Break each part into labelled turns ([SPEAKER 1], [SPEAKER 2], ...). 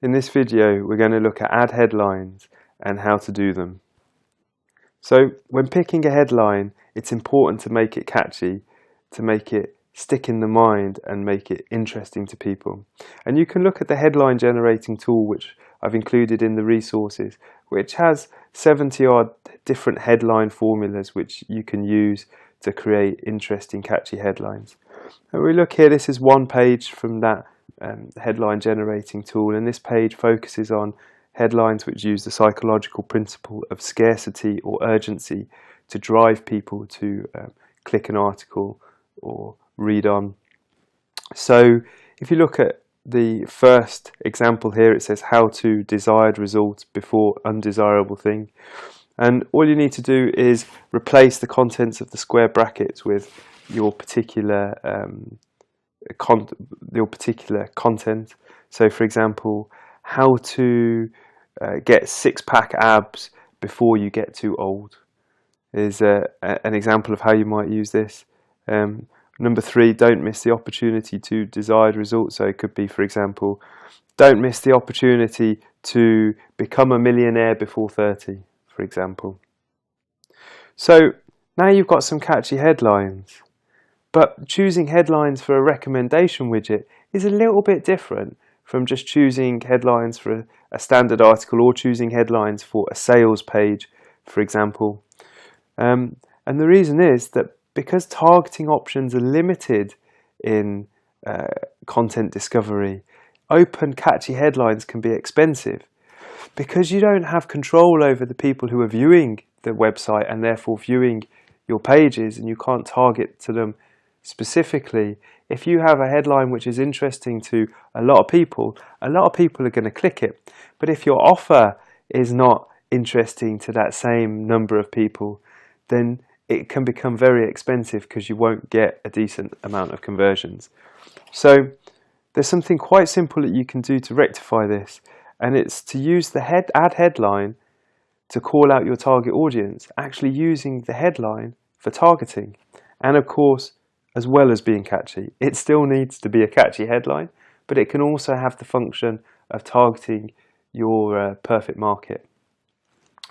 [SPEAKER 1] In this video, we're going to look at ad headlines and how to do them. So when picking a headline, it's important to make it catchy, to make it stick in the mind and make it interesting to people. And you can look at the headline generating tool, which I've included in the resources, which has 70 odd different headline formulas which you can use to create interesting, catchy headlines. And we look here, this is one page from that headline generating tool, and this page focuses on headlines which use the psychological principle of scarcity or urgency to drive people to click an article or read on. So if you look at the first example here, it says how to desired result before undesirable thing, and all you need to do is replace the contents of the square brackets with your particular content. So for example, how to get six-pack abs before you get too old is an example of how you might use this. Number 3, don't miss the opportunity to desired results. So it could be, for example, don't miss the opportunity to become a millionaire before 30, for example. So now you've got some catchy headlines. But choosing headlines for a recommendation widget is a little bit different from just choosing headlines for a standard article or choosing headlines for a sales page, for example. And the reason is that because targeting options are limited in content discovery, open catchy headlines can be expensive. Because you don't have control over the people who are viewing the website and therefore viewing your pages, and you can't target to them specifically, if you have a headline which is interesting to a lot of people are going to click it. But if your offer is not interesting to that same number of people, then it can become very expensive because you won't get a decent amount of conversions. So there's something quite simple that you can do to rectify this, and it's to use the ad headline to call out your target audience, actually using the headline for targeting. And of course, as well as being catchy, it still needs to be a catchy headline, but it can also have the function of targeting your perfect market.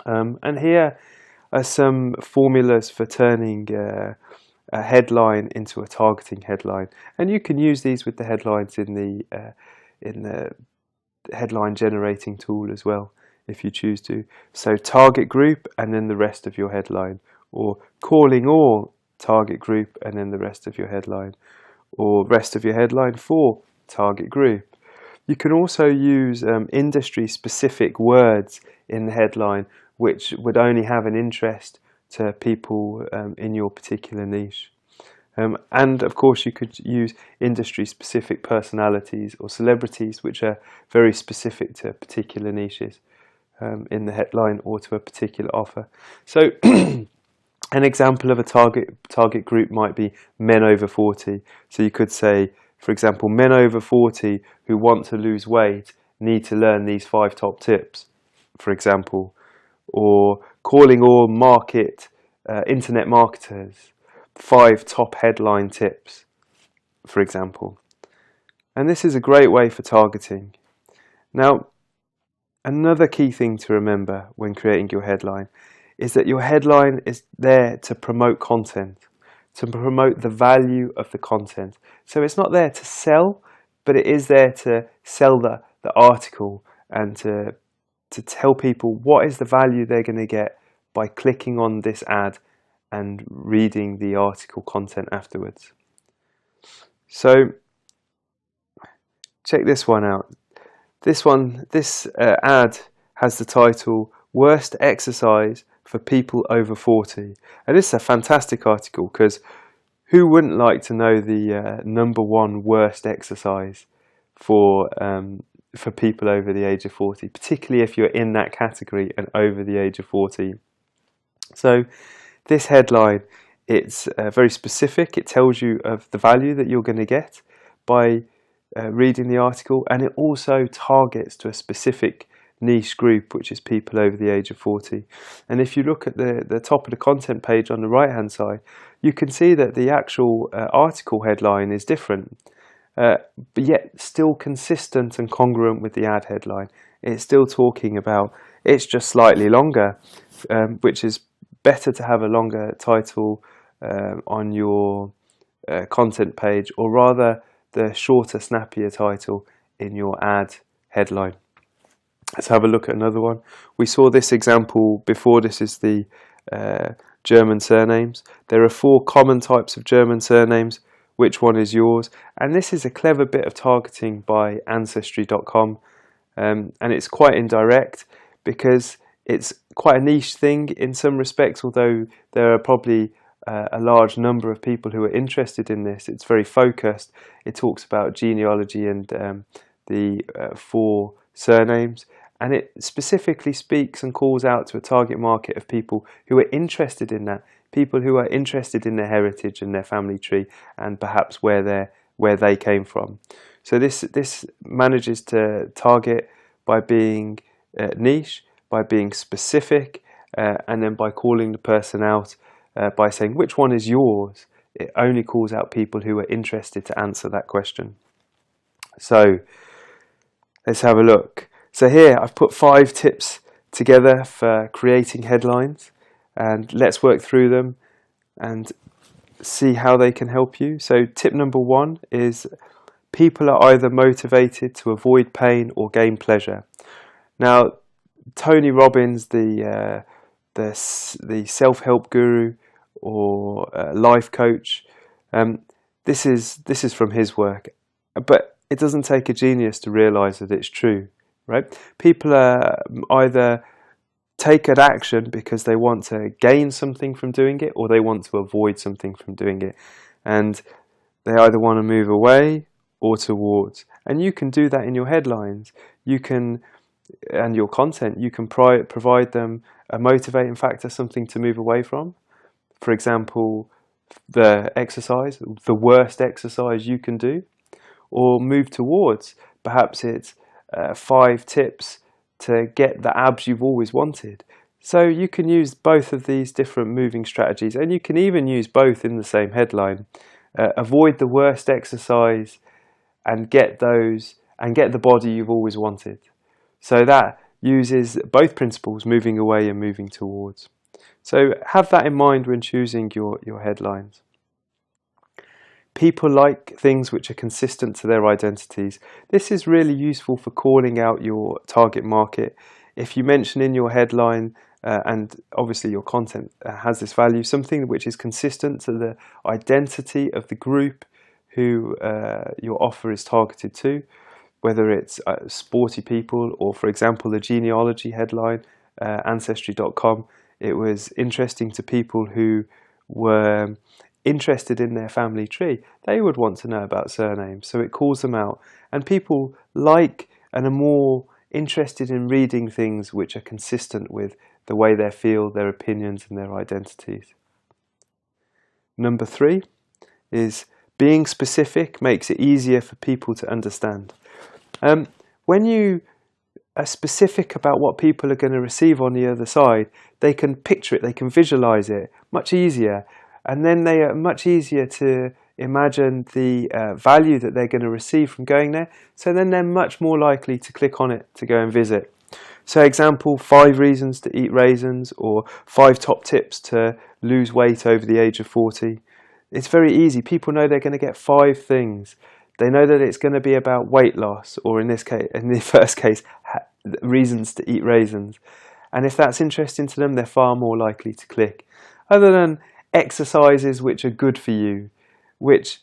[SPEAKER 1] And here are some formulas for turning a headline into a targeting headline, and you can use these with the headlines in the headline generating tool as well, if you choose to. So target group and then the rest of your headline, or calling all target group and then the rest of your headline, or rest of your headline for target group. You can also use industry specific words in the headline which would only have an interest to people in your particular niche. And of course you could use industry specific personalities or celebrities which are very specific to particular niches in the headline or to a particular offer. So an example of a target group might be men over 40. So you could say, for example, men over 40 who want to lose weight need to learn these 5 top tips, for example. Or calling all internet marketers 5 top headline tips, for example. And this is a great way for targeting. Now, another key thing to remember when creating your headline is that your headline is there to promote content, to promote the value of the content. So it's not there to sell, but it is there to sell the article and to tell people what is the value they're going to get by clicking on this ad and reading the article content afterwards. So check this one out. This ad has the title "Worst Exercise for People Over 40." And this is a fantastic article because who wouldn't like to know the number 1 worst exercise for people over the age of 40, particularly if you're in that category and over the age of 40. So this headline, it's very specific. It tells you of the value that you're going to get by reading the article, and it also targets to a specific niche group, which is people over the age of 40. And if you look at the top of the content page on the right hand side, you can see that the actual article headline is different. but yet still consistent and congruent with the ad headline. It's still talking about, it's just slightly longer, which is better to have a longer title on your content page, or rather the shorter, snappier title in your ad headline. Let's have a look at another one. We saw this example before. This is the German surnames. There are 4 common types of German surnames. Which one is yours? And this is a clever bit of targeting by Ancestry.com, and it's quite indirect because it's quite a niche thing in some respects, although there are probably a large number of people who are interested in this. It's very focused. It talks about genealogy and the 4 surnames, and it specifically speaks and calls out to a target market of people who are interested in that, people who are interested in their heritage and their family tree and perhaps where they came from. So this manages to target by being niche, by being specific, and then by calling the person out by saying which one is yours. It only calls out people who are interested to answer that question. So let's have a look. So here I've put 5 tips together for creating headlines, and let's work through them and see how they can help you. So tip number 1 is people are either motivated to avoid pain or gain pleasure. Now, Tony Robbins, the self-help guru or life coach, this is from his work, but it doesn't take a genius to realize that it's true, right? People are either take an action because they want to gain something from doing it, or they want to avoid something from doing it, and they either want to move away or towards. And you can do that in your headlines. You can, and your content, you can provide them a motivating factor, something to move away from. For example, the exercise, the worst exercise you can do, or move towards. Perhaps it's 5 tips to get the abs you've always wanted. So you can use both of these different moving strategies, and you can even use both in the same headline. Avoid the worst exercise and get the body you've always wanted. So that uses both principles, moving away and moving towards. So have that in mind when choosing your headlines. People like things which are consistent to their identities. This is really useful for calling out your target market. If you mention in your headline, and obviously your content has this value, something which is consistent to the identity of the group who your offer is targeted to, whether it's sporty people or, for example, the genealogy headline, Ancestry.com, it was interesting to people who were interested in their family tree. They would want to know about surnames, so it calls them out. And people like and are more interested in reading things which are consistent with the way they feel, their opinions and their identities. Number 3 is being specific makes it easier for people to understand. When you are specific about what people are going to receive on the other side, they can picture it, they can visualize it much easier, and then they are much easier to imagine the value that they're going to receive from going there. So then they're much more likely to click on it to go and visit. So example, 5 reasons to eat raisins, or 5 top tips to lose weight over the age of 40. It's very easy. People know they're going to get 5 things. They know that it's going to be about weight loss, or in this case, in the first case, reasons to eat raisins. And if that's interesting to them, they're far more likely to click. Other than exercises which are good for you, which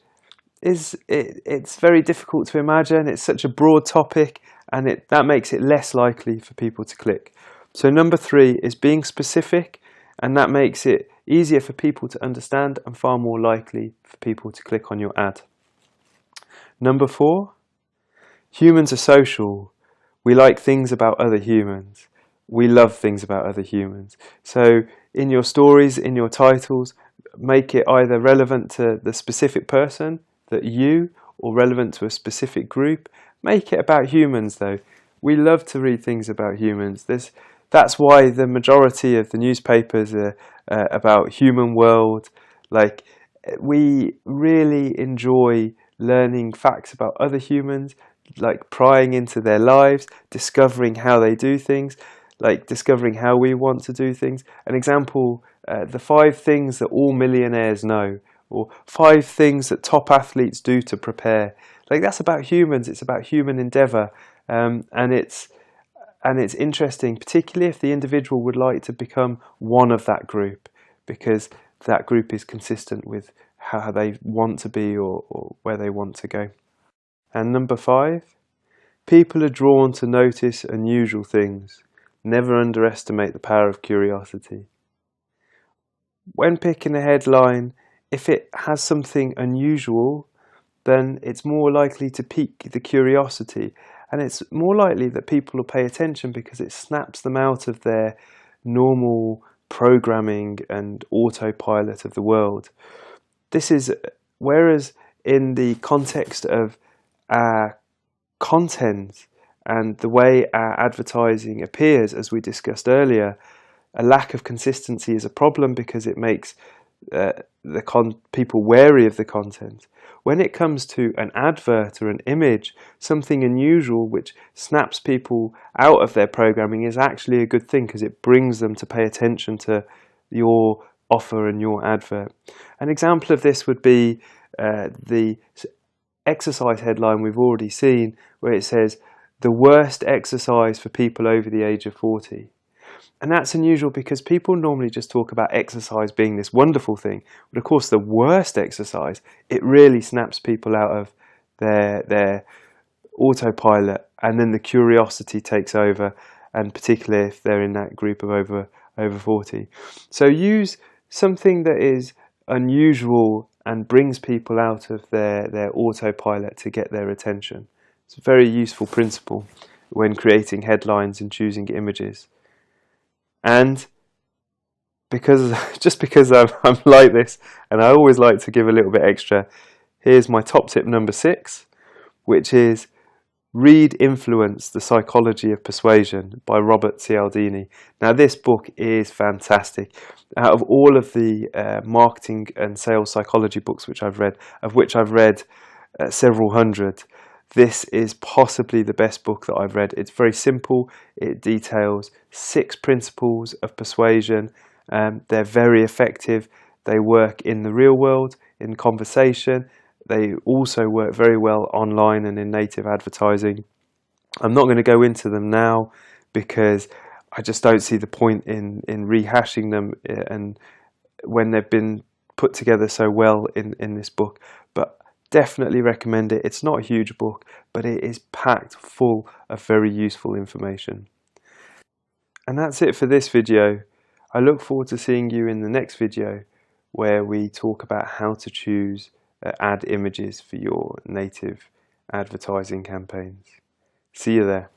[SPEAKER 1] is it's very difficult to imagine. It's such a broad topic, and that makes it less likely for people to click. So number 3 is being specific, and that makes it easier for people to understand and far more likely for people to click on your ad. Number 4, humans are social. We like things about other humans. We love things about other humans. So in your stories, in your titles, make it either relevant to the specific person, that you, or relevant to a specific group. Make it about humans though. We love to read things about humans. That's why the majority of the newspapers are about human world. Like, we really enjoy learning facts about other humans, like prying into their lives, discovering how they do things, like discovering how we want to do things. An example, the 5 things that all millionaires know, or 5 things that top athletes do to prepare. Like, that's about humans, it's about human endeavour, and it's interesting, particularly if the individual would like to become one of that group, because that group is consistent with how they want to be, or where they want to go. And number 5, people are drawn to notice unusual things. Never underestimate the power of curiosity. When picking a headline, if it has something unusual, then it's more likely to pique the curiosity, and it's more likely that people will pay attention because it snaps them out of their normal programming and autopilot of the world. Whereas in the context of our content and the way our advertising appears, as we discussed earlier, a lack of consistency is a problem because it makes people wary of the content. When it comes to an advert or an image, something unusual which snaps people out of their programming is actually a good thing, because it brings them to pay attention to your offer and your advert. An example of this would be the exercise headline we've already seen, where it says the worst exercise for people over the age of 40. And that's unusual because people normally just talk about exercise being this wonderful thing. But of course, the worst exercise, it really snaps people out of their autopilot, and then the curiosity takes over, and particularly if they're in that group of over 40. So use something that is unusual and brings people out of their autopilot to get their attention. It's a very useful principle when creating headlines and choosing images. And because I'm like this, and I always like to give a little bit extra, here's my top tip number 6, which is read Influence, The Psychology of Persuasion by Robert Cialdini. Now, this book is fantastic. Out of all of the marketing and sales psychology books which I've read, several hundred, this is possibly the best book that I've read. It's very simple. It details 6 principles of persuasion. They're very effective. They work in the real world, in conversation. They also work very well online and in native advertising. I'm not going to go into them now because I just don't see the point in rehashing them, and when they've been put together so well in this book. But definitely recommend it. It's not a huge book, but it is packed full of very useful information. And that's it for this video. I look forward to seeing you in the next video, where we talk about how to choose ad images for your native advertising campaigns. See you there.